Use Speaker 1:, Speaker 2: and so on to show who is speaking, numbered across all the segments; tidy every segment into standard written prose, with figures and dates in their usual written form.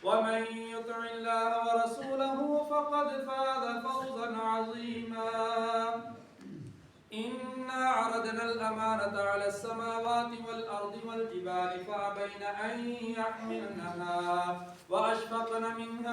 Speaker 1: ومن يطع الله ورسوله فقد فاز فوزا عظيما إنا عرضنا الأمانة على السماوات والأرض والجبال فأبين أن يحملنها وأشفقن منها।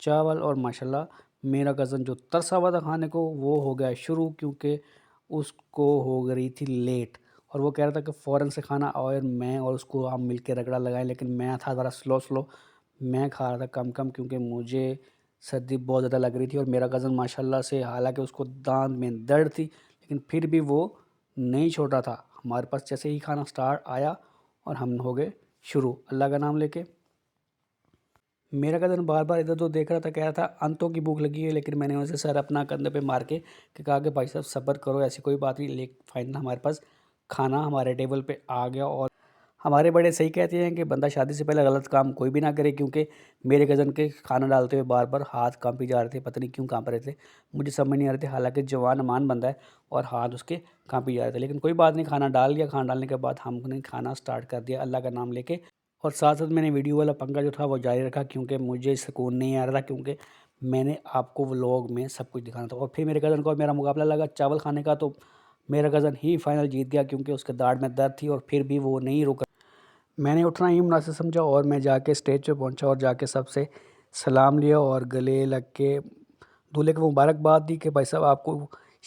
Speaker 2: چاول، اور ماشاءاللہ میرا کزن جو ترسا ہوا تھا کھانے کو وہ ہو گیا شروع، کیونکہ اس کو ہو گئی تھی لیٹ، اور وہ کہہ رہا تھا کہ فوراً سے کھانا، اور میں اور اس کو ہم مل کے رگڑا لگائیں، لیکن میں تھا ذرا سلو، میں کھا رہا تھا کم کم، کیونکہ مجھے سردی بہت زیادہ لگ رہی تھی، اور میرا کزن ماشاءاللہ سے حالانکہ اس کو دانت میں درد تھی لیکن پھر بھی وہ نہیں چھوڑ رہا تھا۔ ہمارے پاس جیسے ہی کھانا سٹارٹ آیا اور ہم ہو گئے شروع اللہ کا نام لے کے۔ میرا کزن بار بار ادھر تو دیکھ رہا تھا، کہہ رہا تھا انتوں کی بھوک لگی ہے، لیکن میں نے اسے سر اپنا کندھے پہ مار کے کہا کہ بھائی صاحب صبر کرو، ایسی کوئی بات نہیں، لیکن فائنل ہمارے پاس کھانا ہمارے ٹیبل پہ آ گیا۔ اور ہمارے بڑے صحیح کہتے ہیں کہ بندہ شادی سے پہلے غلط کام کوئی بھی نہ کرے، کیونکہ میرے کزن کے کھانا ڈالتے ہوئے بار بار ہاتھ کانپی جا رہے تھے، پتہ نہیں کیوں کانپ رہے تھے، مجھے سمجھ نہیں آ رہے تھے، حالانکہ جوان امان بندہ ہے اور ہاتھ اس کے کانپی جا رہے تھے، لیکن کوئی بات نہیں، کھانا ڈال لیا۔ کھانا ڈالنے کے بعد ہم نے کھانا سٹارٹ کر دیا اللہ کا نام لے کے، اور ساتھ ساتھ میں نے ویڈیو والا پنکھا جو تھا وہ جاری رکھا، کیونکہ مجھے سکون نہیں آ رہا تھا، کیونکہ میں نے آپ کو ولاگ میں سب کچھ دکھانا تھا۔ اور پھر میرے کزن کو میرا مقابلہ لگا چاول کھانے کا، تو میرا کزن ہی فائنل جیت گیا، کیونکہ اس کے داڑھ میں درد تھی اور پھر بھی وہ نہیں رکا۔ میں نے اٹھنا ہی مناسب سمجھا اور میں جا کے اسٹیج پہ پہنچا اور جا کے سب سے سلام لیا اور گلے لگ کے دولہے کو مبارکباد دی کہ بھائی صاحب آپ کو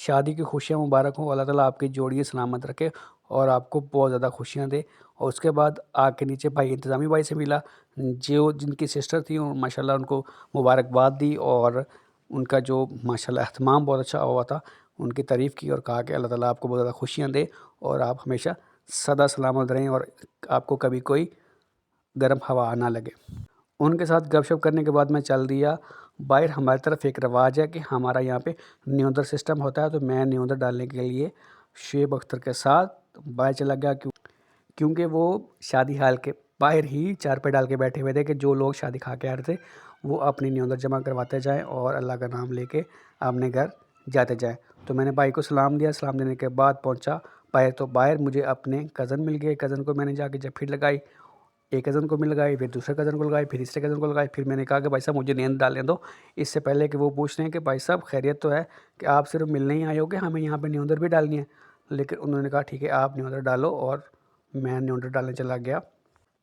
Speaker 2: شادی کی خوشیاں مبارک ہوں، اللہ تعالیٰ آپ کی جوڑی سلامت رکھے اور آپ کو بہت زیادہ خوشیاں دے۔ اور اس کے بعد آ کے نیچے بھائی انتظامی بھائی سے ملا، جن کی سسٹر تھی، ماشاءاللہ ان کو مبارکباد دی اور ان کا جو ماشاءاللہ اہتمام بہت اچھا ہوا تھا، ان کی تعریف کی اور کہا کہ اللہ تعالیٰ آپ کو بہت زیادہ خوشیاں دے اور آپ ہمیشہ سدا سلامت رہیں اور آپ کو کبھی کوئی گرم ہوا نہ لگے۔ ان کے ساتھ گپ شپ کرنے کے بعد میں چل دیا باہر۔ ہماری طرف ایک رواج ہے کہ ہمارا یہاں پہ نیوندر سسٹم ہوتا ہے، تو میں نیوندر ڈالنے کے لیے شعیب اختر کے ساتھ باہر چلا گیا، کیونکہ وہ شادی ہال کے باہر ہی چارپے ڈال کے بیٹھے ہوئے تھے کہ جو لوگ شادی کھا کے آ رہے تھے وہ اپنی نیوندر جمع کرواتے جائیں اور اللہ کا نام لے کے اپنے گھر جاتے جائیں۔ تو میں نے بھائی کو سلام دیا، سلام دینے کے بعد پہنچا باہر، تو باہر مجھے اپنے کزن مل گئے۔ کزن کو میں نے جا کے جب پھر لگائی، ایک کزن کو لگائی، پھر دوسرے کزن کو لگائی، پھر تیسرے کزن کو لگائی، پھر میں نے کہا کہ بھائی صاحب مجھے نیند ڈالنے دو، اس سے پہلے کہ وہ پوچھ رہے ہیں کہ بھائی صاحب خیریت تو ہے کہ آپ صرف ملنے ہی آئے ہو کہ ہمیں یہاں پہ نیوندر بھی ڈالنی ہے، لیکن انہوں نے کہا ٹھیک ہے آپ نیوندر ڈالو، اور میں نیوندر ڈالنے چلا گیا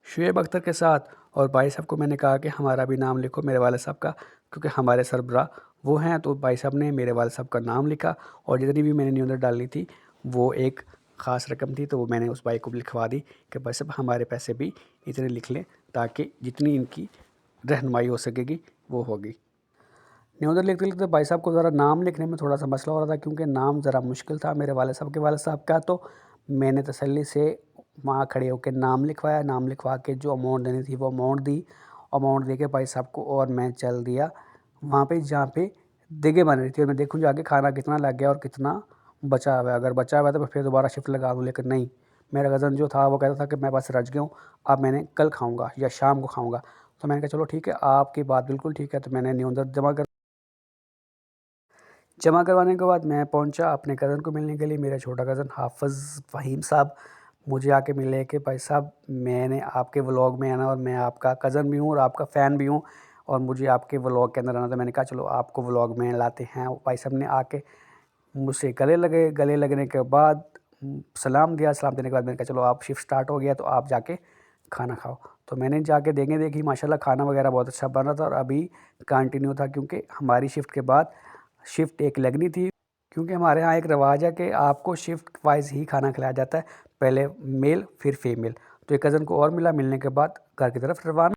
Speaker 2: شعیب اختر کے ساتھ۔ اور بھائی صاحب کو میں نے کہا کہ ہمارا بھی نام لکھو میرے والد صاحب کا، کیونکہ ہمارے سربراہ وہ ہیں، تو بھائی صاحب نے میرے والد صاحب کا نام لکھا، اور جتنی بھی میں نے نیوندر ڈالنی تھی وہ ایک خاص رقم تھی، تو وہ میں نے اس بھائی کو بھی لکھوا دی کہ بھائی صاحب ہمارے پیسے بھی اتنے لکھ لیں تاکہ جتنی ان کی رہنمائی ہو سکے گی وہ ہوگی۔ نیوندر لکھتے لکھتے بھائی صاحب کو ذرا نام لکھنے میں تھوڑا سا مسئلہ ہو رہا تھا، کیونکہ نام ذرا مشکل تھا میرے والد صاحب کے والد صاحب کا، تو میں نے تسلی سے وہاں کھڑے ہو کے نام لکھوایا، نام لکھوا کے جو اماؤنٹ دینی تھی وہ اماؤنٹ دی، اماؤنٹ دے کے بھائی صاحب کو، اور میں چل دیا وہاں پہ جہاں پہ دیگیں بن رہی تھی، اور میں دیکھوں جا کے کھانا کتنا لگ گیا اور کتنا بچا ہوا ہے، اگر بچا ہوا ہے تو پھر دوبارہ شفٹ لگا دوں، لیکن نہیں، میرا کزن جو تھا وہ کہتا تھا کہ میں بس رج گیا ہوں، اب میں نے کل کھاؤں گا یا شام کو کھاؤں گا، تو میں نے کہا چلو ٹھیک ہے آپ کی بات بالکل ٹھیک ہے، تو میں نے نیوندر جمع کروانے کے بعد میں پہنچا اپنے کزن کو ملنے کے لیے۔ میرا چھوٹا کزن حافظ فہیم صاحب مجھے آ کے ملے کہ بھائی صاحب میں نے آپ کے ولاگ میں آنا، اور میں آپ کا کزن بھی ہوں اور آپ کا فین بھی ہوں، اور مجھے آپ کے ولاگ کے اندر آنا تھا۔ میں نے کہا چلو آپ کو ولاگ میں لاتے ہیں۔ بھائی صاحب نے آ کے مجھ سے گلے لگے، گلے لگنے کے بعد سلام دیا، سلام دینے کے بعد میں نے کہا چلو آپ شفٹ سٹارٹ ہو گیا تو آپ جا کے کھانا کھاؤ، تو میں نے جا کے دیکھی ماشاءاللہ کھانا وغیرہ بہت اچھا بن رہا تھا، اور ابھی کنٹینیو تھا، کیونکہ ہماری شفٹ کے بعد شفٹ ایک لگنی تھی، کیونکہ ہمارے ہاں ایک رواج ہے کہ آپ کو شفٹ وائز ہی کھانا کھلایا جاتا ہے، پہلے میل پھر فیمیل۔ تو ایک کزن کو اور ملا، ملنے کے بعد گھر کی طرف روانہ۔